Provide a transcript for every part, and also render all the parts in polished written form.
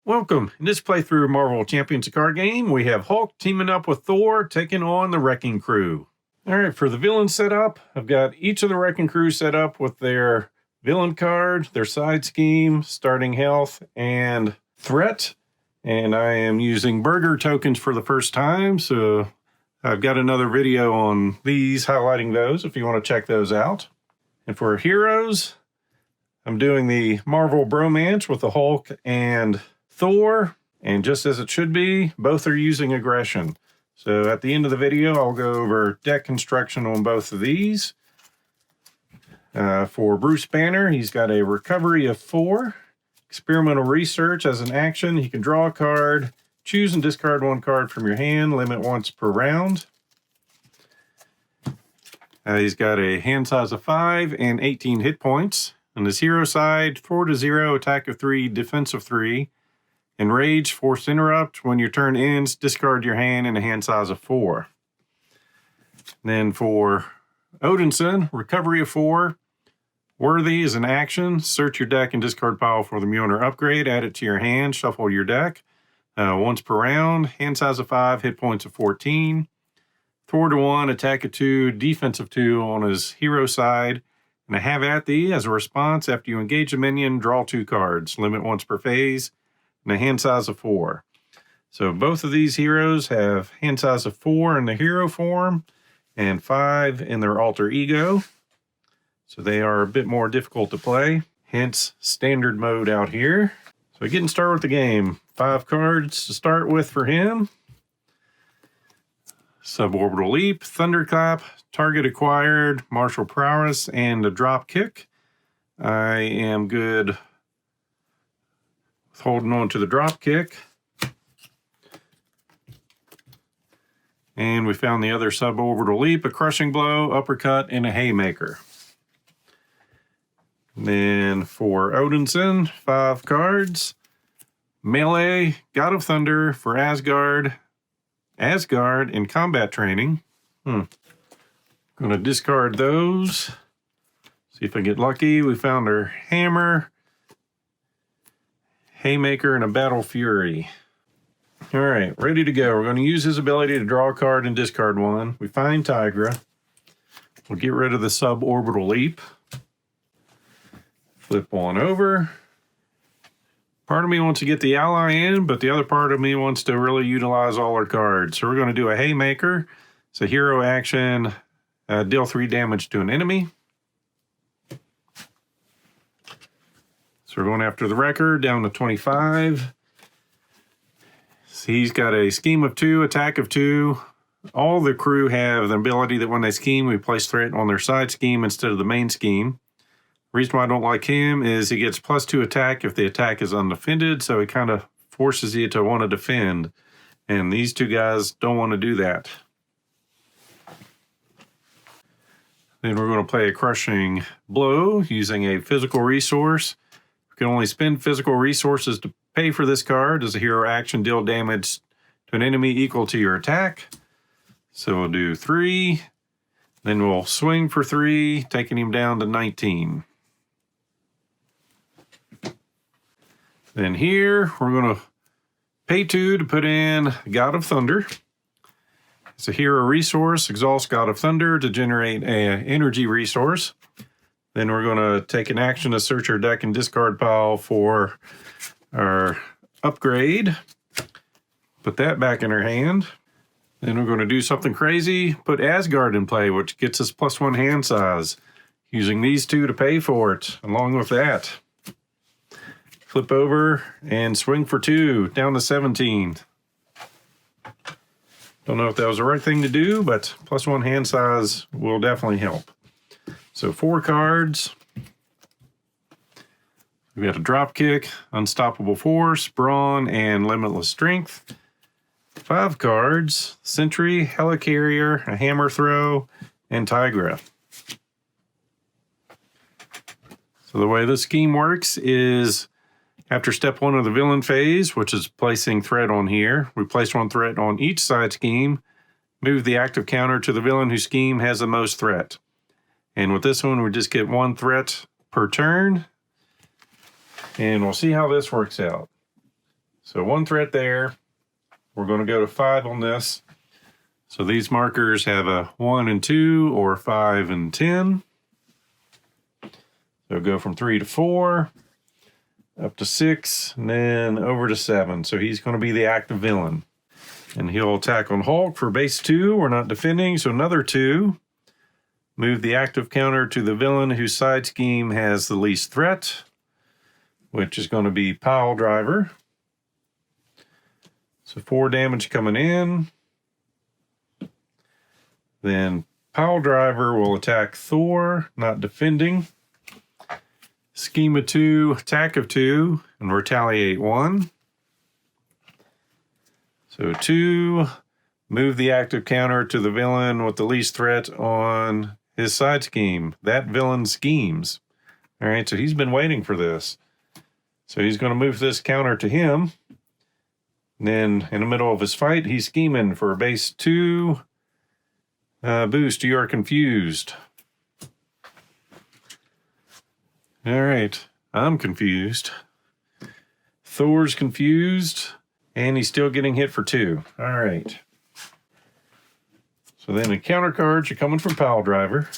Welcome. In this playthrough of Marvel Champions a card game, we have Hulk teaming up with Thor, taking on the Wrecking Crew. All right, for the villain setup, I've got each of the Wrecking Crew set up with their villain card, their side scheme, starting health, and threat. And I am using burger tokens for the first time, so I've got another video on these, highlighting those if you want to check those out. And for heroes, I'm doing the Marvel bromance with the Hulk and Thor, and just as it should be, both are using aggression. So at the end of the video, I'll go over deck construction on both of these. For Bruce Banner, he's got a recovery of 4. Experimental research as an action. He can draw a card, choose and discard 1 card from your hand, limit once per round. He's got a hand size of 5 and 18 hit points. On his hero side, 4-0, attack of 3, defense of 3. Enrage, force interrupt. When your turn ends, discard your hand and a hand size of 4. Then for Odinson, recovery of 4. Worthy is an action. Search your deck and discard pile for the Mjolnir upgrade. Add it to your hand. Shuffle your deck. Once per round. Hand size of 5, hit points of 14. Thor to 1, attack of 2, defense of 2 on his hero side. And a have at thee as a response. After you engage a minion, draw 2 cards. Limit once per phase. And a hand size of 4. So both of these heroes have hand size of 4 in the hero form and 5 in their alter ego. So they are a bit more difficult to play, hence standard mode out here. So getting started with the game. 5 cards to start with for him. Suborbital Leap, Thunderclap, Target Acquired, Martial Prowess, and a Drop Kick. I am good holding on to the drop kick. And we found the other suborbital leap, a crushing blow, uppercut, and a haymaker. Then for Odinson, 5 cards. Melee, God of Thunder for Asgard in combat training. Gonna discard those. See if I get lucky. We found our hammer, haymaker, and a battle fury. All right, ready to go. We're going to use his ability to draw a card and discard 1. We find Tigra. We'll get rid of the suborbital leap. Flip on over. Part of me wants to get the ally in, but the other part of me wants to really utilize all our cards. So we're going to do a haymaker. It's a hero action. Deal 3 damage to an enemy. So we're going after the Wrecker, down to 25. So he's got a scheme of 2, attack of 2. All the crew have the ability that when they scheme, we place threat on their side scheme instead of the main scheme. The reason why I don't like him is he gets +2 attack if the attack is undefended, so he kind of forces you to want to defend. And these 2 guys don't want to do that. Then we're going to play a crushing blow using a physical resource. You can only spend physical resources to pay for this card. As a hero action, deal damage to an enemy equal to your attack. So we'll do 3. Then we'll swing for 3, taking him down to 19. Then here, we're going to pay 2 to put in God of Thunder. It's a hero resource. Exhaust God of Thunder to generate an energy resource. Then we're going to take an action to search our deck and discard pile for our upgrade. Put that back in our hand. Then we're going to do something crazy. Put Asgard in play, which gets us +1 hand size. Using these 2 to pay for it, along with that. Flip over and swing for 2, down to 17. Don't know if that was the right thing to do, but +1 hand size will definitely help. So 4 cards. We've got a drop kick, unstoppable force, brawn, and limitless strength. 5 cards, sentry, helicarrier, a hammer throw, and Tigra. So the way this scheme works is after step 1 of the villain phase, which is placing threat on here, we place 1 threat on each side scheme, move the active counter to the villain whose scheme has the most threat. And with this one, we just get 1 threat per turn. And we'll see how this works out. So 1 threat there. We're going to go to 5 on this. So these markers have a 1 and 2 or 5 and 10. So go from 3 to 4, up to 6, and then over to 7. So he's going to be the active villain. And he'll attack on Hulk for base 2. We're not defending, so another 2. Move the active counter to the villain whose side scheme has the least threat, which is going to be Pile Driver. So 4 damage coming in. Then Pile Driver will attack Thor, not defending. Scheme of 2, attack of 2, and retaliate 1. So 2, move the active counter to the villain with the least threat on his side scheme. That villain schemes. All right, so he's been waiting for this. So he's going to move this counter to him. And then in the middle of his fight, he's scheming for a base 2 boost. You are confused. All right, I'm confused. Thor's confused, and he's still getting hit for 2. All right. So then the counter cards are coming from Pile Driver.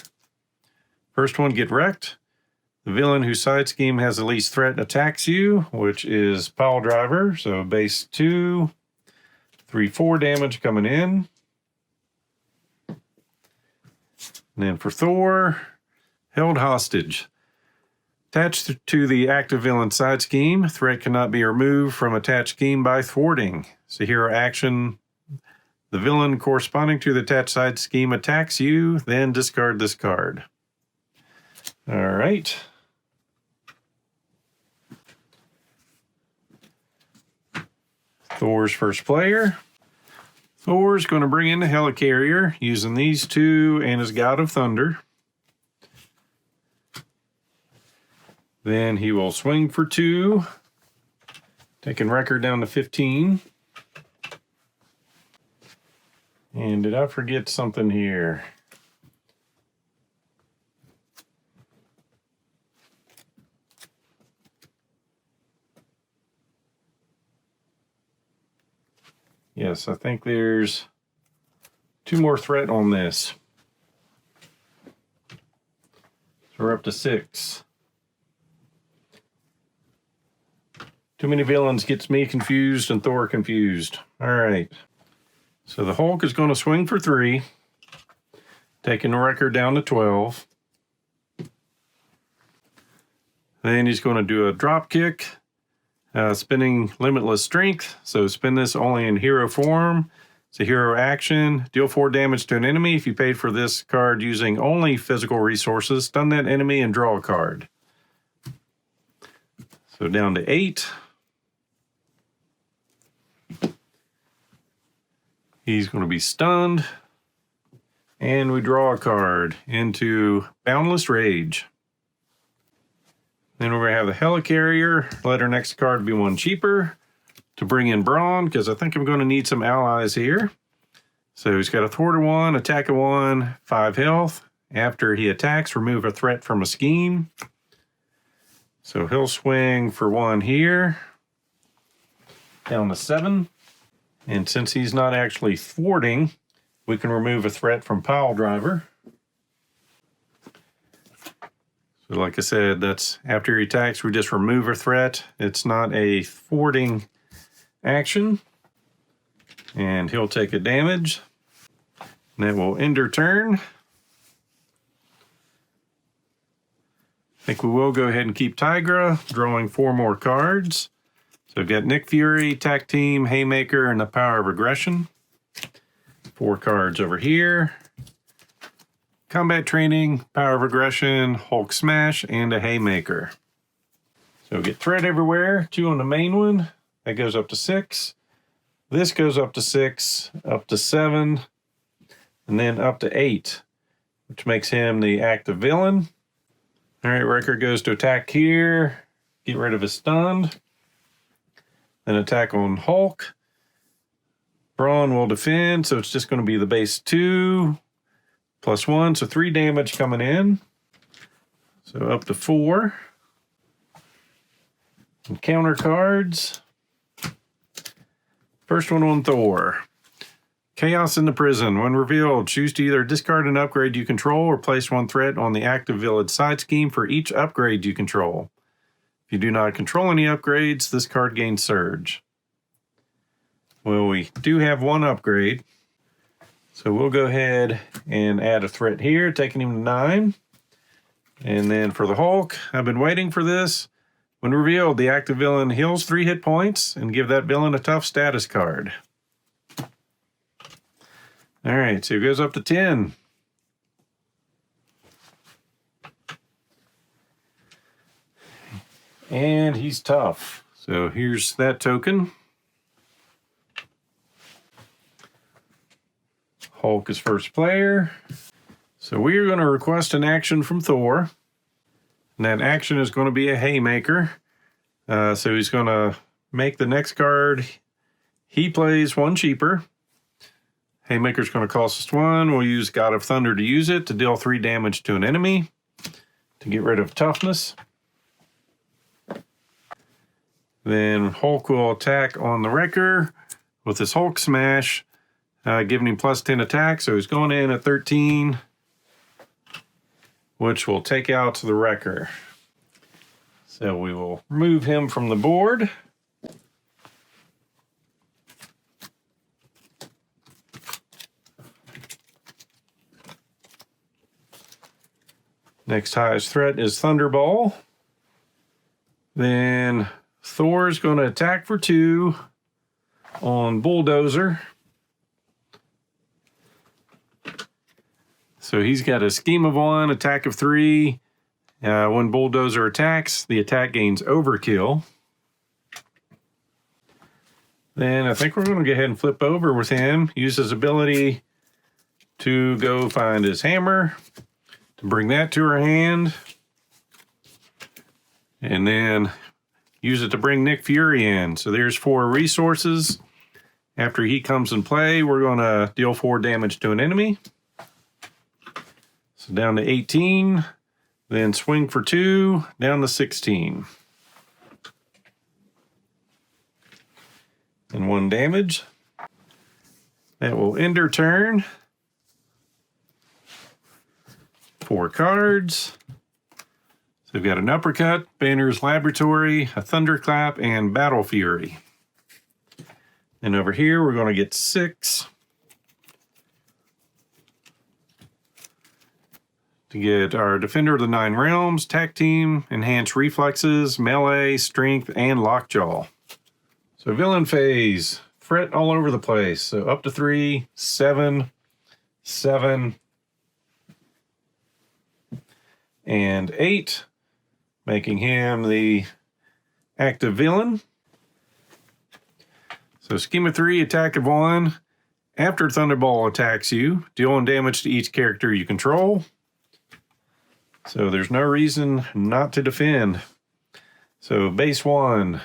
First one, get wrecked. The villain whose side scheme has the least threat attacks you, which is Pile Driver. So base 2, 3, 4 damage coming in. And then for Thor, held hostage. Attached to the active villain side scheme, threat cannot be removed from attached scheme by thwarting. So hero action, the villain corresponding to the attached side scheme attacks you, then discard this card. All right. Thor's first player. Thor's going to bring in the Helicarrier using these 2 and his God of Thunder. Then he will swing for 2, taking record down to 15. And did I forget something here? Yes, I think there's 2 more threat on this. So we're up to 6. Too many villains gets me confused and Thor confused. All right. So the Hulk is going to swing for 3, taking the record down to 12. Then he's going to do a drop kick, spinning Limitless Strength. So spin this only in hero form. It's a hero action. Deal 4 damage to an enemy if you paid for this card using only physical resources. Stun that enemy and draw a card. So down to 8. He's going to be stunned. And we draw a card into Boundless Rage. Then we're going to have the Helicarrier. Let our next card be 1 cheaper to bring in Brawn, because I think I'm going to need some allies here. So he's got a thwart of 1, attack of 1, 5 health. After he attacks, remove a threat from a scheme. So he'll swing for 1 here. Down to 7. And since he's not actually thwarting, we can remove a threat from Pile Driver. So like I said, that's after he attacks, we just remove a threat. It's not a thwarting action. And he'll take a damage. And that will end her turn. I think we will go ahead and keep Tigra, drawing 4 more cards. So we've got Nick Fury, Tac Team, Haymaker, and the Power of Aggression. 4 cards over here. Combat Training, Power of Aggression, Hulk Smash, and a Haymaker. So we get threat everywhere. 2 on the main one. That goes up to 6. This goes up to 6, up to 7, and then up to 8, which makes him the active villain. All right, Wrecker goes to attack here. Get rid of his stunned. Then attack on Hulk. Brawn will defend, so it's just going to be the base 2 plus 1, so 3 damage coming in. So up to 4. And counter cards. First one on Thor. Chaos in the Prison. When revealed, choose to either discard an upgrade you control or place one threat on the active village side scheme for each upgrade you control. If you do not control any upgrades, this card gains Surge. Well, we do have one upgrade. So we'll go ahead and add a threat here, taking him to 9. And then for the Hulk, I've been waiting for this. When revealed, the active villain heals 3 hit points and give that villain a tough status card. All right, so it goes up to 10. And he's tough. So here's that token. Hulk is first player. So we are going to request an action from Thor. And that action is going to be a Haymaker. So he's going to make the next card he plays 1 cheaper. Haymaker's going to cost us 1. We'll use God of Thunder to use it to deal 3 damage to an enemy to get rid of toughness. Then Hulk will attack on the Wrecker with his Hulk Smash, giving him plus 10 attack. So he's going in at 13, which will take out the Wrecker. So we will remove him from the board. Next highest threat is Thunderball. Then Thor's going to attack for 2 on Bulldozer. So he's got a scheme of 1, attack of 3. When Bulldozer attacks, the attack gains Overkill. Then I think we're going to go ahead and flip over with him. Use his ability to go find his hammer. To bring that to her hand. And then use it to bring Nick Fury in. So there's 4 resources. After he comes in play, we're going to deal 4 damage to an enemy. So down to 18. Then swing for 2, down to 16. And 1 damage. That will end her turn. 4 cards. So we've got an Uppercut, Banner's Laboratory, a Thunderclap, and Battle Fury. And over here, we're going to get 6. To get our Defender of the 9 Realms, Tag Team, Enhanced Reflexes, Melee, Strength, and Lockjaw. So Villain Phase, threat all over the place. So up to 3, 7, 7, and 8, making him the active villain. So scheme of 3, attack of 1. After Thunderball attacks you, deal 1 damage to each character you control. So there's no reason not to defend. So base 1,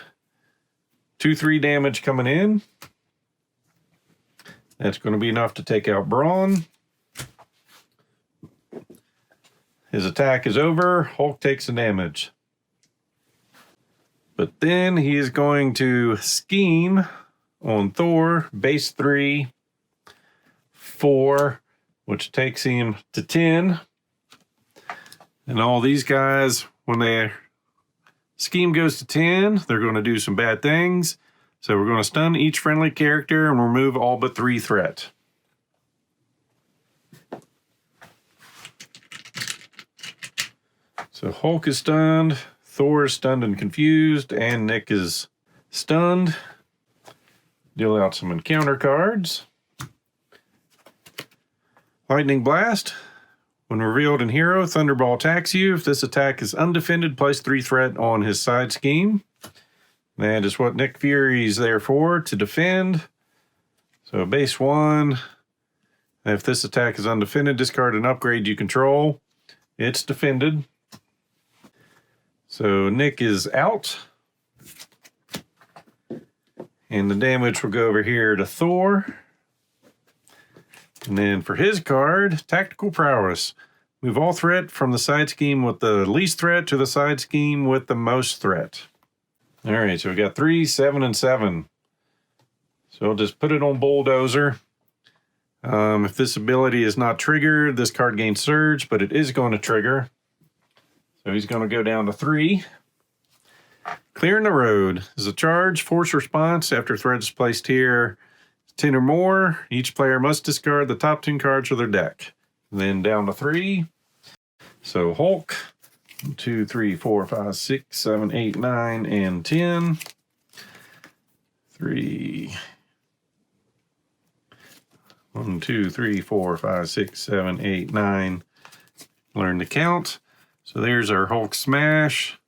2-3 damage coming in. That's going to be enough to take out Brawn. His attack is over. Hulk takes the damage. But then he is going to scheme on Thor, base 3, 4, which takes him to 10. And all these guys, when their scheme goes to 10, they're going to do some bad things. So we're going to stun each friendly character and remove all but 3 threat. So Hulk is stunned, Thor is stunned and confused, and Nick is stunned. Deal out some encounter cards. Lightning Blast. When revealed in Hero, Thunderball attacks you. If this attack is undefended, place 3 threat on his side scheme. That is what Nick Fury is there for, to defend. So base 1. If this attack is undefended, discard an upgrade you control. It's defended. So Nick is out. And the damage will go over here to Thor. And then for his card, Tactical Prowess. Move all threat from the side scheme with the least threat to the side scheme with the most threat. All right, so we got 3, 7, and 7. So I'll just put it on Bulldozer. If this ability is not triggered, this card gains Surge, but it is going to trigger. So he's going to go down to 3. Clearing the road is a charge, force response after threat is placed here. 10 or more, each player must discard the top 10 cards of their deck. Then down to 3. So Hulk, 1, 2, 3, 4, 5, 6, 7, 8, 9, and 10. 3. 1, 2, 3, 4, 5, 6, 7, 8, 9. Learn to count. So there's our Hulk smash.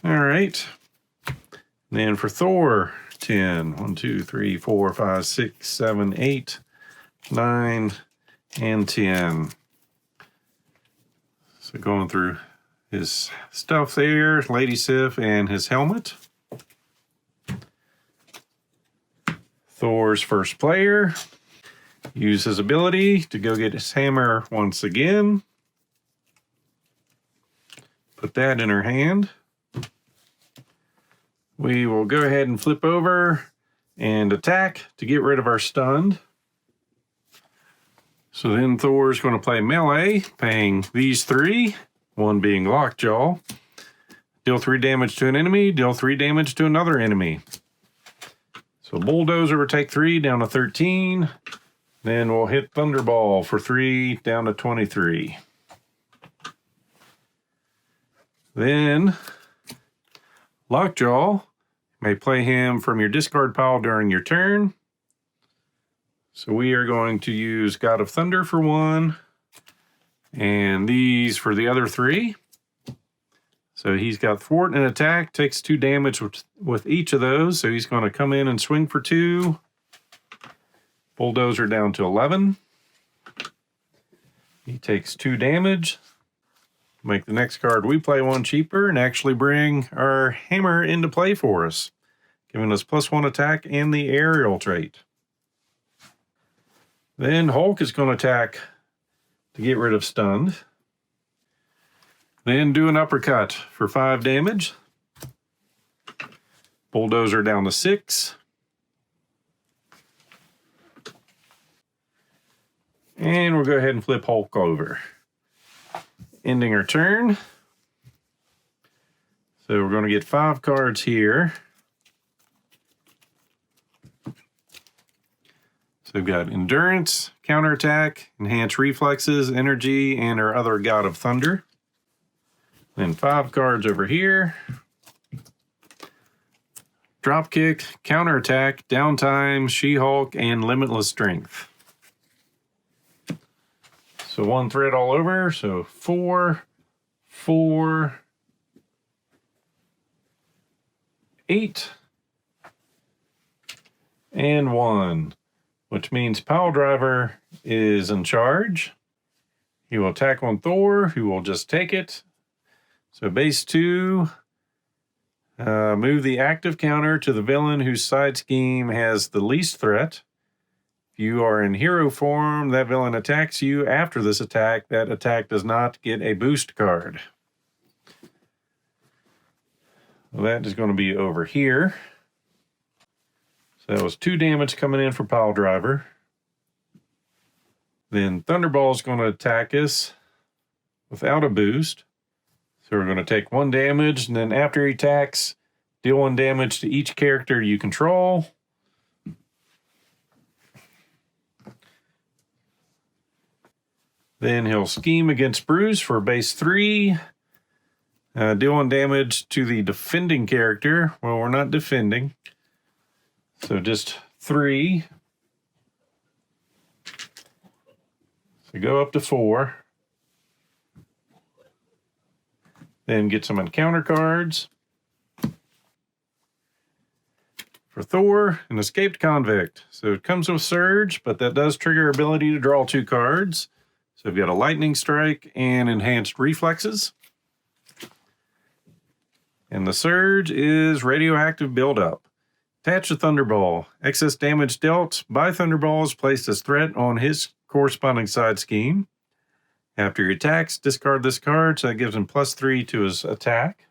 All right. Then for Thor, 10. 1, 2, 3, 4, 5, 6, 7, 8, 9, and 10. So going through his stuff there, Lady Sif, and his helmet. Thor's first player. Use his ability to go get his hammer once again. Put that in her hand. We will go ahead and flip over and attack to get rid of our stunned. So then Thor's going to play melee, paying these 3, one being Lockjaw. Deal 3 damage to an enemy, deal 3 damage to another enemy. So Bulldozer will take 3 down to 13. Then we'll hit Thunderball for 3 down to 23. Then Lockjaw, may play him from your discard pile during your turn. So we are going to use God of Thunder for 1, and these for the other 3. So he's got thwart and attack, takes 2 damage with each of those. So he's going to come in and swing for 2. Bulldozer down to 11. He takes 2 damage. Make the next card we play 1 cheaper and actually bring our hammer into play for us, giving us +1 attack and the aerial trait. Then Hulk is going to attack to get rid of stunned. Then do an uppercut for 5 damage. Bulldozer down to 6. And we'll go ahead and flip Hulk over. Ending our turn. So we're going to get 5 cards here. So we've got Endurance, Counterattack, Enhanced Reflexes, Energy, and our other God of Thunder. Then 5 cards over here. Dropkick, Counterattack, Downtime, She-Hulk, and Limitless Strength. So 1 thread all over. So 4, 4, 8, and 1. Which means Pile Driver is in charge. He will attack on Thor, who will just take it. So base 2, move the active counter to the villain whose side scheme has the least threat. If you are in hero form, that villain attacks you. After this attack, that attack does not get a boost card. Well, that is going to be over here. So that was 2 damage coming in for Pile Driver. Then Thunderball is going to attack us without a boost. So we're going to take 1 damage, and then after he attacks, deal 1 damage to each character you control. Then he'll scheme against Bruce for base 3. Deal 1 damage to the defending character. Well, we're not defending. So just 3. So go up to 4. Then get some encounter cards. For Thor, an escaped convict. So it comes with Surge, but that does trigger ability to draw 2 cards. So we've got a Lightning Strike and Enhanced Reflexes. And the Surge is Radioactive Buildup. Attach a Thunderball. Excess damage dealt by Thunderball is placed as threat on his corresponding side scheme. After he attacks, discard this card, so that gives him +3 to his attack.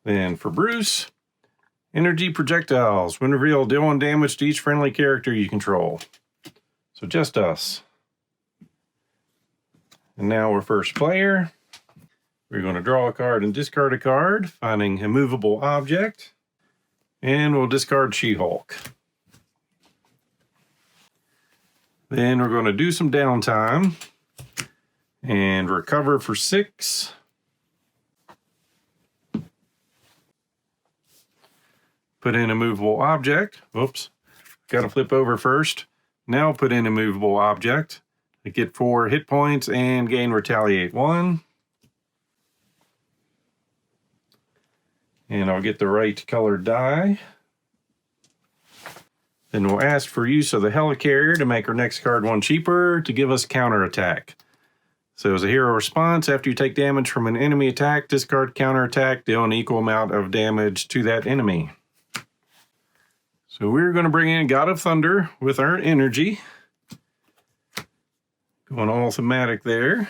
Then for Bruce, energy projectiles. When revealed, deal 1 damage to each friendly character you control. So just us. And now we're first player. We're going to draw a card and discard a card, finding a movable object. And we'll discard She-Hulk. Then we're going to do some downtime and recover for 6. Put in a movable object. Whoops. Got to flip over first. Now put in a movable object. I get 4 hit points and gain retaliate 1. And I'll get the right colored die. Then we'll ask for use of the helicarrier to make our next card 1 cheaper to give us counterattack. So as a hero response, after you take damage from an enemy attack, discard counterattack, deal an equal amount of damage to that enemy. So we're going to bring in God of Thunder with our energy. Going all thematic there.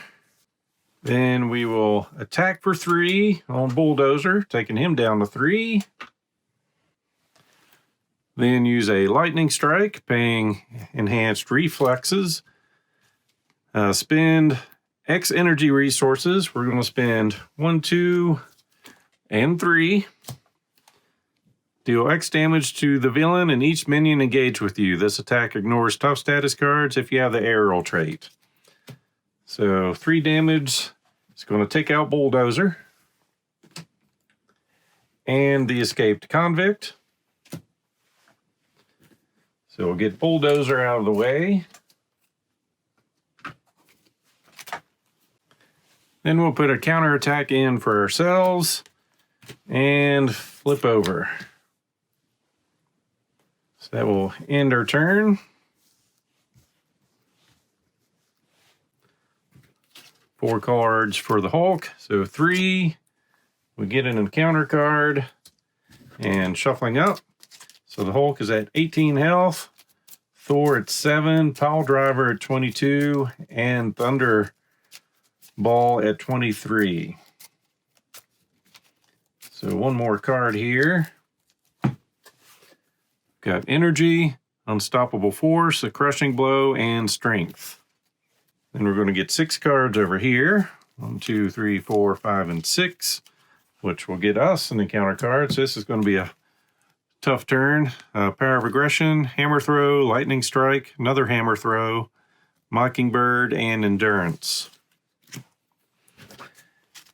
Then we will attack for 3 on Bulldozer, taking him down to 3. Then use a lightning strike, paying enhanced reflexes. Spend X energy resources. We're going to spend 1, 2, and 3. Deal X damage to the villain and each minion engaged with you. This attack ignores tough status cards if you have the aerial trait. So 3 damage. It's going to take out Bulldozer. And the escaped convict. So we'll get Bulldozer out of the way. Then we'll put a counterattack in for ourselves and flip over. So that will end our turn. 4 cards for the Hulk. So 3. We get an encounter card and shuffling up. So the Hulk is at 18 health. Thor at 7. Pile Driver at 22. And Thunderball at 23. So 1 more card here. Got Energy, Unstoppable Force, a Crushing Blow, and Strength. Then we're going to get 6 cards over here. 1, 2, 3, 4, 5, and 6, which will get us an encounter card. So this is going to be a tough turn. Power of Aggression, Hammer Throw, Lightning Strike, another Hammer Throw, Mockingbird, and Endurance.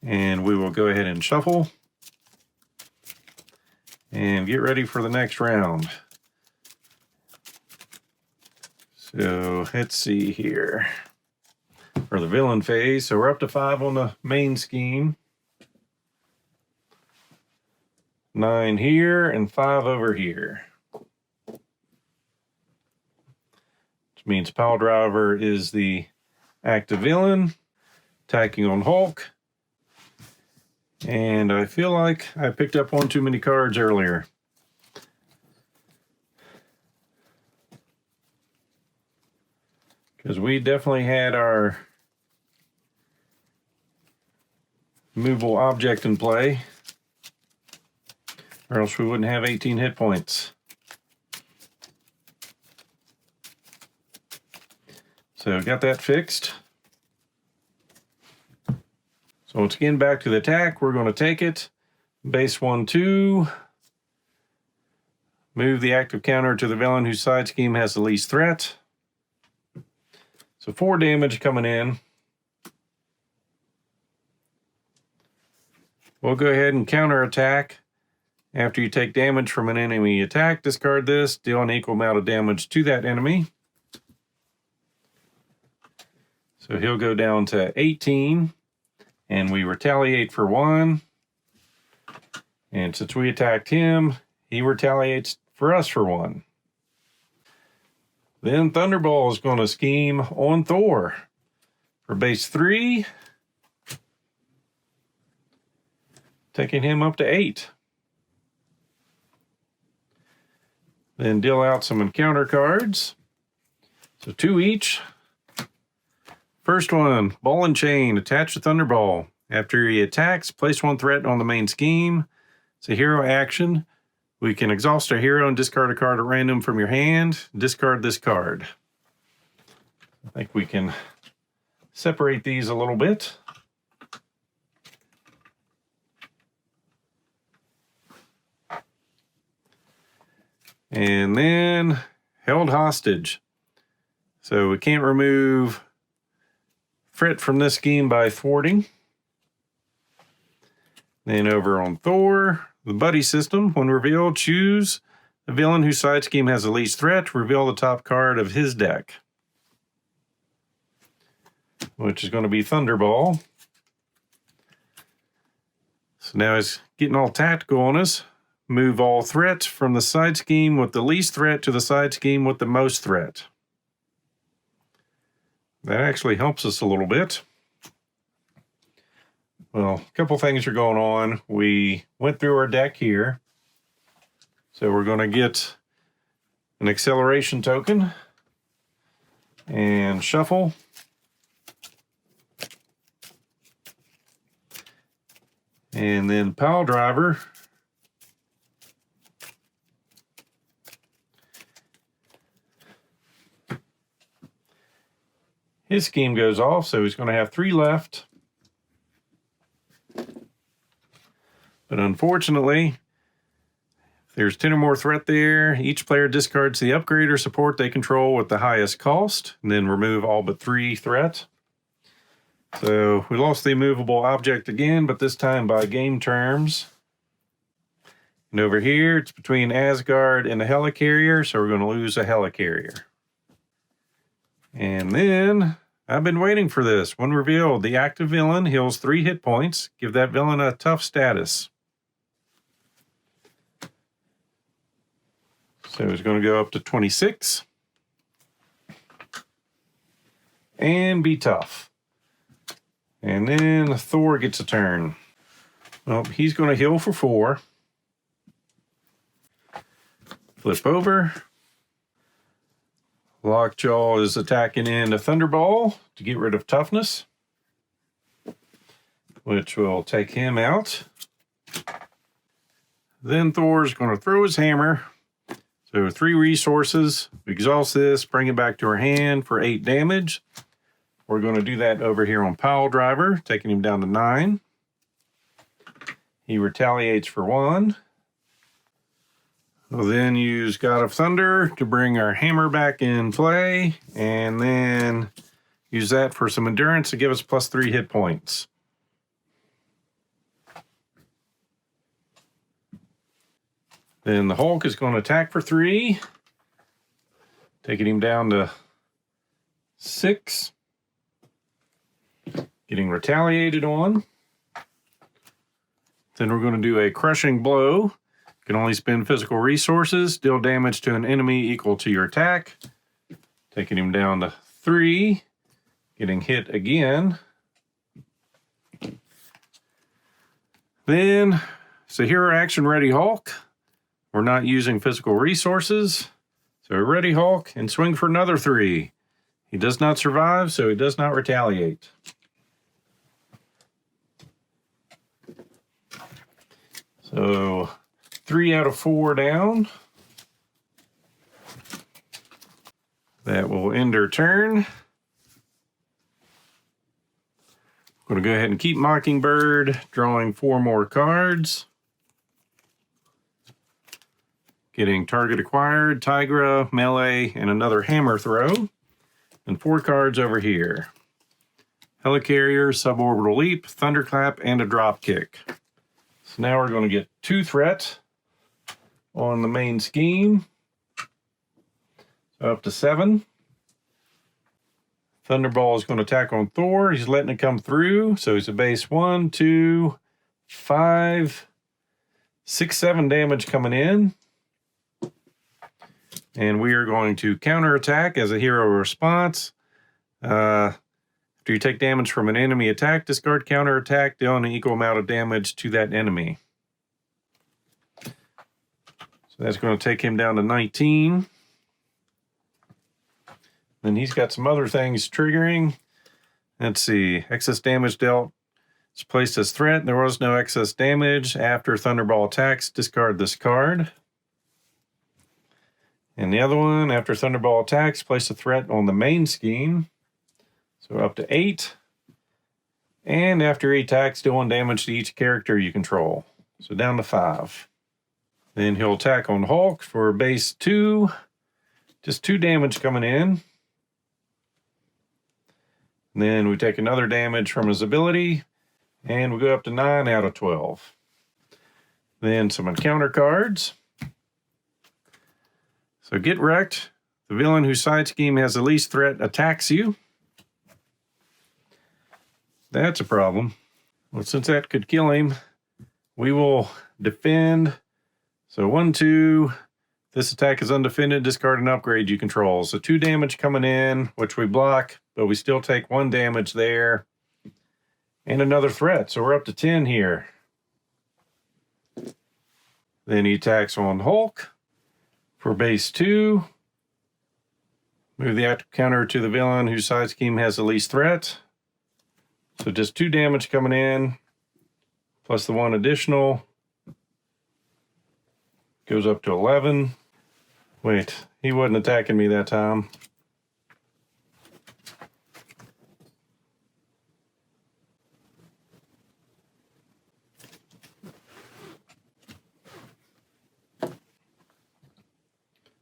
And we will go ahead and shuffle and get ready for the next round. So let's see here. For the villain phase, so we're up to 5 on the main scheme. 9 here and 5 over here. Which means Pile Driver is the active villain, attacking on Hulk. And I feel like I picked up 1 too many cards earlier. Because we definitely had our movable object in play, or else we wouldn't have 18 hit points. So got that fixed. So once again, back to the attack. We're going to take it. Base 1, 2. Move the active counter to the villain whose side scheme has the least threat. So 4 damage coming in. We'll go ahead and counterattack. After you take damage from an enemy attack, discard this, deal an equal amount of damage to that enemy. So he'll go down to 18, and we retaliate for 1. And since we attacked him, he retaliates for us for 1. Then Thunderball is going to scheme on Thor for base 3, taking him up to 8. Then deal out some encounter cards. So 2 each. First one, Ball and Chain, attach to Thunderball. After he attacks, place 1 threat on the main scheme. It's a hero action. We can exhaust our hero and discard a card at random from your hand. Discard this card. I think we can separate these a little bit. And then held hostage. So we can't remove threat from this scheme by thwarting. Then over on THOR, the buddy system, when revealed, choose the villain whose side scheme has the least threat. Reveal the top card of his deck, which is going to be Thunderball. So now he's getting all tactical on us. Move all threat from the side scheme with the least threat to the side scheme with the most threat. That actually helps us a little bit. Well, a couple things are going on. We went through our deck here. So we're going to get an acceleration token and shuffle. And then pile driver. His scheme goes off, so he's going to have 3 left. But unfortunately, if there's 10 or more threat there, each player discards the upgrade or support they control with the highest cost, and then remove all but 3 threat. So we lost the immovable object again, but this time by game terms. And over here, it's between Asgard and a helicarrier, so we're going to lose a helicarrier. And then, I've been waiting for this. When revealed, the active villain heals 3 hit points. Give that villain a tough status. So he's going to go up to 26. And be tough. And then Thor gets a turn. Well, he's going to heal for 4. Flip over. Lockjaw is attacking into Thunderball to get rid of toughness, which will take him out. Then Thor's going to throw his hammer. So 3 resources. Exhaust this, bring it back to her hand for 8 damage. We're going to do that over here on Pile Driver, taking him down to 9. He retaliates for 1. We'll then use God of Thunder to bring our hammer back in play, and then use that for some endurance to give us plus 3 hit points. Then the Hulk is going to attack for 3, taking him down to 6. Getting retaliated on. Then we're going to do a crushing blow. Can only spend physical resources, deal damage to an enemy equal to your attack. Taking him down to 3, getting hit again. Then it's a hero action Ready Hulk. We're not using physical resources. So Ready Hulk and swing for another 3. He does not survive, so he does not retaliate. So 3 out of 4 down. That will end her turn. I'm going to go ahead and keep Mockingbird, drawing 4 more cards. Getting target acquired, Tigra, melee, and another hammer throw. And 4 cards over here. Helicarrier, suborbital leap, thunderclap, and a drop kick. So now we're going to get 2 threat on the main scheme. So up to 7. Thunderball is going to attack on Thor. He's letting it come through. So he's a base 1, 2, 5, 6, 7 damage coming in. And we are going to counterattack as a hero response. After you take damage from an enemy attack, discard counterattack, deal an equal amount of damage to that enemy. So that's going to take him down to 19. Then he's got some other things triggering. Let's see. Excess damage dealt It's placed as threat. There was no excess damage. After Thunderball attacks, discard this card. And the other one, after Thunderball attacks, place a threat on the main scheme. So up to 8. And after he attacks, deal 1 damage to each character you control. So down to 5. Then he'll attack on Hulk for base 2. Just 2 damage coming in. And then we take another damage from his ability. And we go up to 9 out of 12. Then some encounter cards. So get wrecked. The villain whose side scheme has the least threat attacks you. That's a problem. Well, since that could kill him, we will defend. So 1, 2. This attack is undefended. Discard an upgrade you control. So 2 damage coming in, which we block, but we still take 1 damage there. And another threat. So we're up to 10 here. Then he attacks on Hulk for base 2. Move the active counter to the villain whose side scheme has the least threat. So just 2 damage coming in, plus the 1 additional. Goes up to 11. Wait, he wasn't attacking me that time.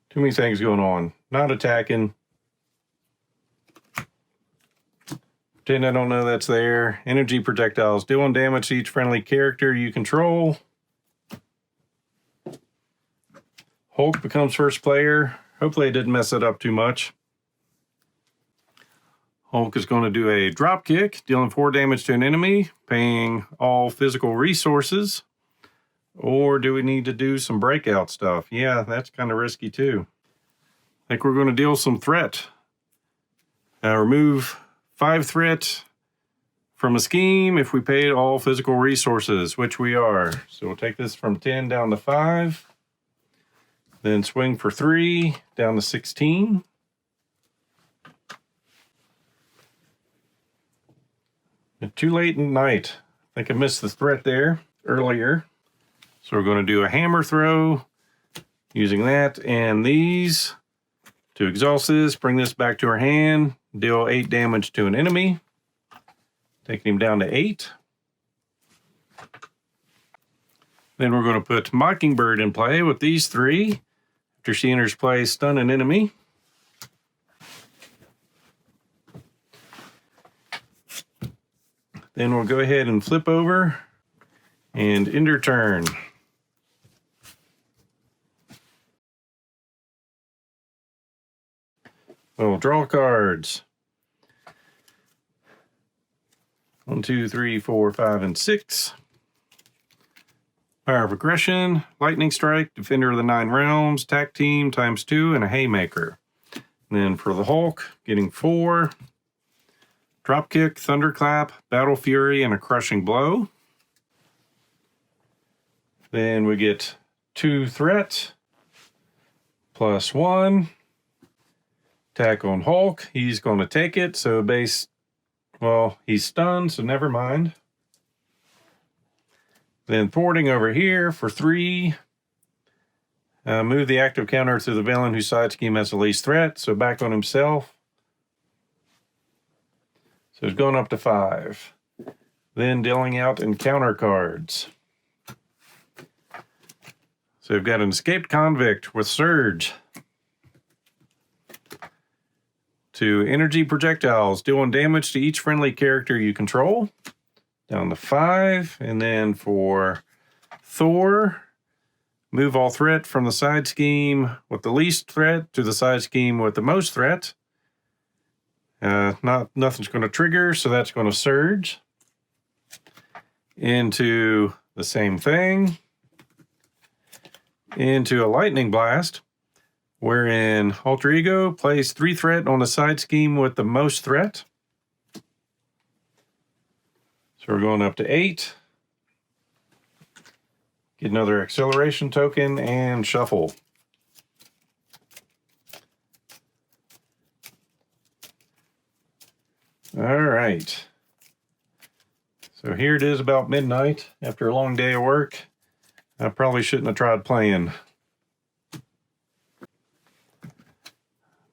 Too many things going on. Not attacking. Pretend I don't know that's there. Energy projectiles. Deal 1 damage to each friendly character you control. Hulk becomes first player. Hopefully I didn't mess it up too much. Hulk is going to do a drop kick, dealing 4 damage to an enemy, paying all physical resources. Or do we need to do some breakout stuff? Yeah, that's kind of risky too. I think we're going to deal some threat. Remove 5 threat from a scheme if we paid all physical resources, which we are. So we'll take this from 10 down to 5. Then swing for 3 down to 16. Too late in the night. I think I missed the threat there earlier. So we're going to do a hammer throw using that and these to exhaust this. Bring this back to our hand. Deal 8 damage to an enemy. Taking him down to 8. Then we're going to put Mockingbird in play with these 3. After she enters play, stun an enemy. Then we'll go ahead and flip over and end her turn. We'll draw cards. 1, 2, 3, 4, 5, and 6. Power of Aggression, Lightning Strike, Defender of the 9 Realms, Attack Team ×2, and a Haymaker. And then for the Hulk, getting 4. Dropkick, Thunderclap, Battle Fury, and a Crushing Blow. Then we get 2 threat, plus 1. Attack on Hulk, he's going to take it, so base, well, he's stunned, so never mind. Then thwarting over here for 3. Move the active counter to the villain whose side scheme has the least threat, so back on himself. So it's going up to 5. Then dealing out encounter cards. So we've got an escaped convict with Surge. 2 energy projectiles, deal 1 damage to each friendly character you control. Down to 5. And then for Thor, move all threat from the side scheme with the least threat to the side scheme with the most threat. Nothing's going to trigger, so that's going to surge into the same thing. Into a lightning blast, wherein Alter Ego plays 3 threat on the side scheme with the most threat. So we're going up to 8. Get another acceleration token and shuffle. All right. So here it is about midnight after a long day of work. I probably shouldn't have tried playing.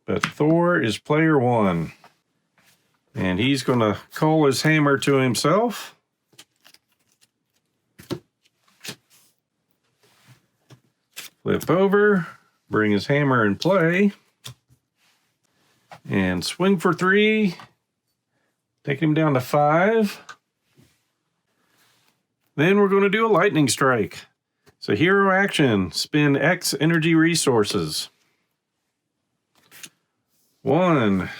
But Thor is player one. And he's going to call his hammer to himself. Flip over, bring his hammer in play. And swing for 3. Taking him down to 5. Then we're going to do a lightning strike. So hero action, spend X energy resources. 1,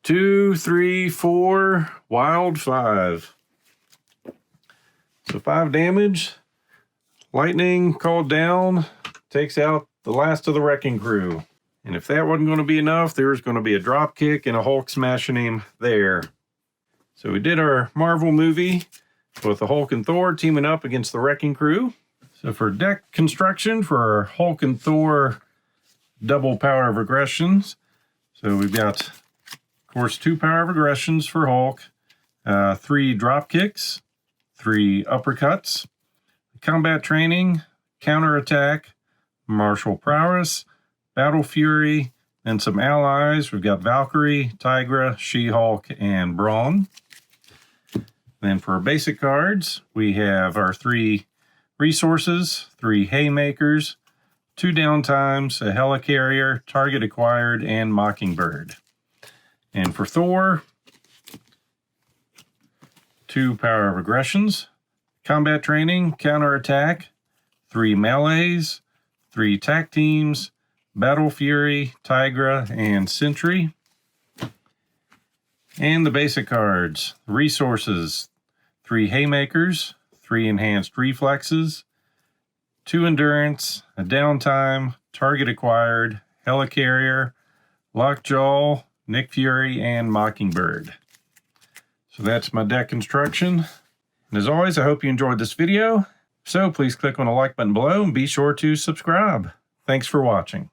2, 3, 4, wild 5. So 5 damage. Lightning called down, takes out the last of the wrecking crew. And if that wasn't going to be enough, there's going to be a drop kick and a Hulk smashing him there. So we did our Marvel movie with the Hulk and Thor teaming up against the wrecking crew. So for deck construction for our Hulk and Thor double power of aggressions, so we've got, of course, 2 power of aggressions for Hulk, 3 drop kicks, 3 uppercuts, combat training, counterattack, martial prowess, battle fury, and some allies. We've got Valkyrie, Tigra, She-Hulk, and Brawn. Then for our basic cards, we have our 3 resources, 3 haymakers, 2 downtimes, a helicarrier, target acquired, and mockingbird. And for Thor, 2 power of aggressions, combat training, counterattack, 3 melees, 3 tac teams, battle fury, Tigra, and sentry. And the basic cards, resources, 3 haymakers, 3 enhanced reflexes, 2 endurance, a downtime, target acquired, helicarrier, lockjaw, Nick Fury, and mockingbird. So that's my deck construction. And as always, I hope you enjoyed this video. So please click on the like button below and be sure to subscribe. Thanks for watching.